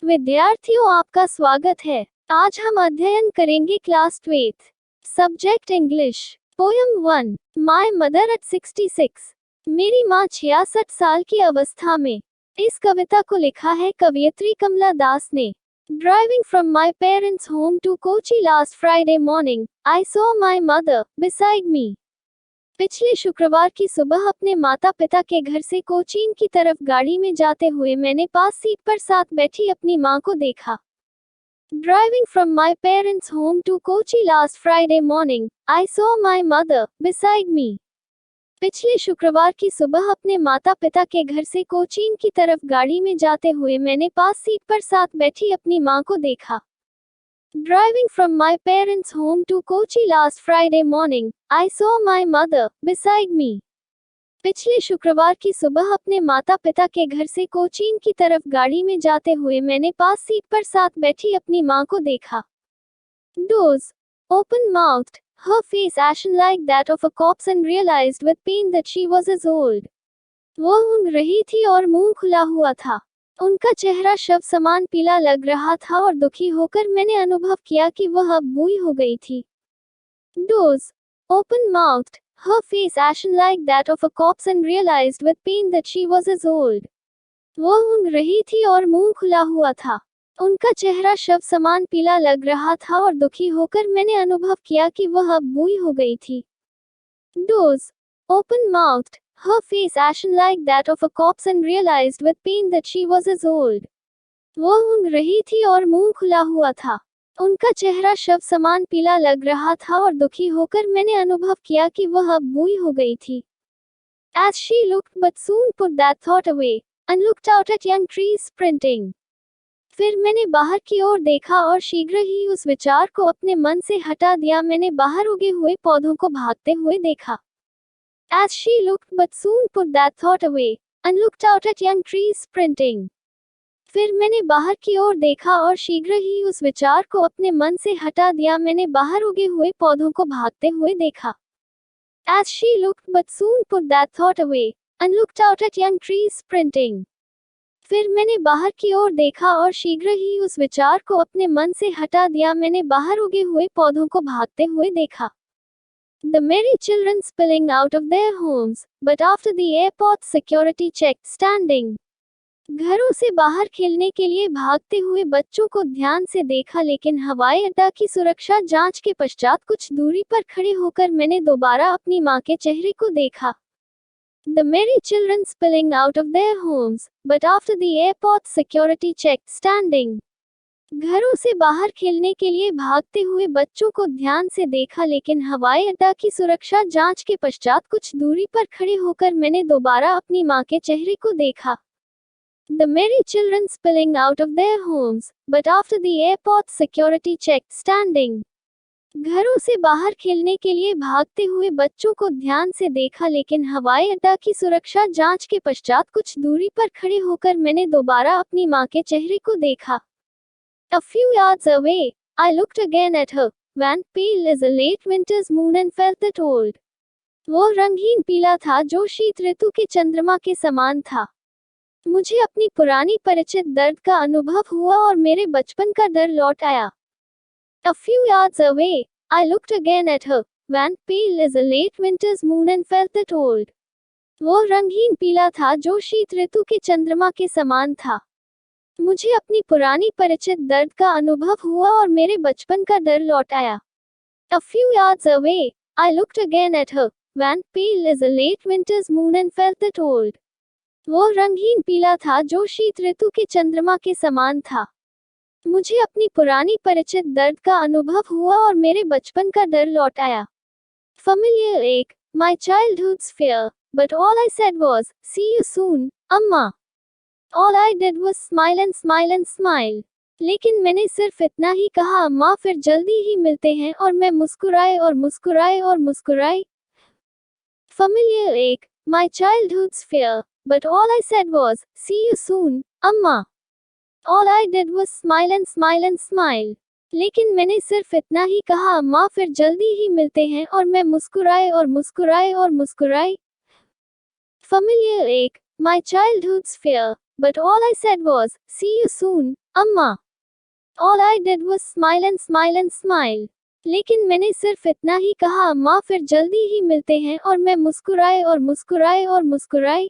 विद्यार्थियों, आपका स्वागत है। आज हम अध्ययन करेंगे class 12th subject English poem 1 my mother eight 66। मेरी माँ 66 साल की अवस्था में। इस कविता को लिखा है कवयित्री कमला दास ने। Driving from my parents home to Kochi last Friday morning I saw my mother beside me. पिछले शुक्रवार की सुबह अपने माता पिता के घर से कोचीन की तरफ गाड़ी में जाते हुए मैंने पास सीट पर साथ बैठी अपनी माँ को देखा। Driving from my parents home to Kochi last Friday morning I saw my mother beside me. पिछले शुक्रवार की सुबह अपने माता पिता के घर से कोचीन की तरफ गाड़ी में जाते हुए मैंने पास सीट पर साथ बैठी अपनी माँ को देखा। Driving from my parents' home to Kochi last Friday morning, I saw my mother beside me. पिछले शुक्रवार की सुबह अपने माता पिता के घर से कोचीन की तरफ गाड़ी में जाते हुए मैंने पास सीट पर साथ बैठी अपनी माँ को देखा। Doze, open mouthed, her face ashen like that of a corpse and realized with pain that she was as old. वो ऊँघ रही थी और मुंह खुला हुआ था। उनका चेहरा शव समान पीला लग रहा था और दुखी होकर मैंने अनुभव किया कि वह अब बूढ़ी हो गई थी। Doze, open mouthed, her face ashen like that of a corpse and realized with pain that she was as old. वो ऊँघ रही थी और मुंह खुला हुआ था। उनका चेहरा शव समान पीला लग रहा था और दुखी होकर मैंने अनुभव किया कि वह अब बूढ़ी हो गई थी। Doze, open mouthed, her face ashen like that of a corpse and realized with pain that she was as old. वो ऊँघ रही थी और मुंह खुला हुआ था। उनका चेहरा शव समान पीला लग रहा था और दुखी होकर मैंने अनुभव किया कि वह अब बूढ़ी हो गई थी। As she looked but soon put that thought away and looked out at young trees sprinting. फिर मैंने बाहर की ओर देखा और शीघ्र ही उस विचार को अपने मन से हटा दिया। मैंने बाहर उगे हुए पौधों को भागते हुए देखा। As she looked but soon put that thought away and looked out at young trees sprinting. फिर मैंने बाहर की ओर देखा और शीघ्र ही उस विचार को अपने मन से हटा दिया। मैंने बाहर उगे हुए पौधों को भागते हुए देखा। As she looked but soon put that thought away and looked out at young trees sprinting. फिर मैंने बाहर की ओर देखा और शीघ्र ही उस विचार को अपने मन से हटा दिया। मैंने बाहर उगे हुए पौधों को भागते हुए देखा। The merry children spilling out of their homes, but after the airport's security check standing. घरों से बाहर खेलने के लिए भागते हुए बच्चों को ध्यान से देखा, लेकिन हवाई अड्डा की सुरक्षा जांच के पश्चात कुछ दूरी पर खड़े होकर मैंने दोबारा अपनी माँ के चेहरे को देखा। The merry children spilling out of their homes, but after the airport's security check standing. घरों से बाहर खेलने के लिए भागते हुए बच्चों को ध्यान से देखा, लेकिन हवाई अड्डा की सुरक्षा जांच के पश्चात कुछ दूरी पर खड़े होकर मैंने दोबारा अपनी माँ के चेहरे को देखा। The merry children spilling out of their homes, but after the airport's security check standing. घरों से बाहर खेलने के लिए भागते हुए बच्चों को ध्यान से देखा, लेकिन हवाई अड्डा की सुरक्षा जांच के पश्चात कुछ दूरी पर खड़े होकर मैंने दोबारा अपनी माँ के चेहरे को देखा। A few yards away, I looked again at her, wan pale as a late winter's moon and felt that old. वो रंगहीन पीला था जो शीत ऋतु के चंद्रमा के समान था। मुझे अपनी पुरानी परिचित दर्द का अनुभव हुआ और मेरे बचपन का डर लौट आया। A few yards away, I looked again at her, wan pale as a late winter's moon and felt that old. वो रंगहीन पीला था जो शीत ऋतु के चंद्रमा के समान था। मुझे अपनी पुरानी परिचित दर्द का अनुभव हुआ और मेरे बचपन का डर लौट आया। A few yards away, I looked again at her, wan pale as a late winter's moon and felt that old. वो रंगहीन पीला था जो शीत ऋतु के चंद्रमा के समान था। मुझे अपनी पुरानी परिचित दर्द का अनुभव हुआ और मेरे बचपन का डर लौट आया। Familiar ache, my childhood's fear, but all I said was, see you soon, Amma. All I did was smile and smile and smile. लेकिन मैंने सिर्फ इतना ही कहा, अम्मा फिर जल्दी ही मिलते हैं, और मैं मुस्कुराए और मुस्कुराए और मुस्कुराई। Familiar ache, my childhood's fear, but all I said was, see you soon, Amma. All I did was smile and smile and smile. लेकिन मैंने सिर्फ इतना ही कहा, अम्मा फिर जल्दी ही मिलते हैं, और मैं मुस्कुराए और मुस्कुराए और मुस्कुराई। Familiar ache, my childhood's fear. But all I said was, see you soon, Amma. All I did was smile and smile and smile. लेकिन मैंने सिर्फ इतना ही कहा अम्मा फिर जल्दी ही मिलते हैं और मैं मुस्कुराए और मुस्कुराए और मुस्कुराई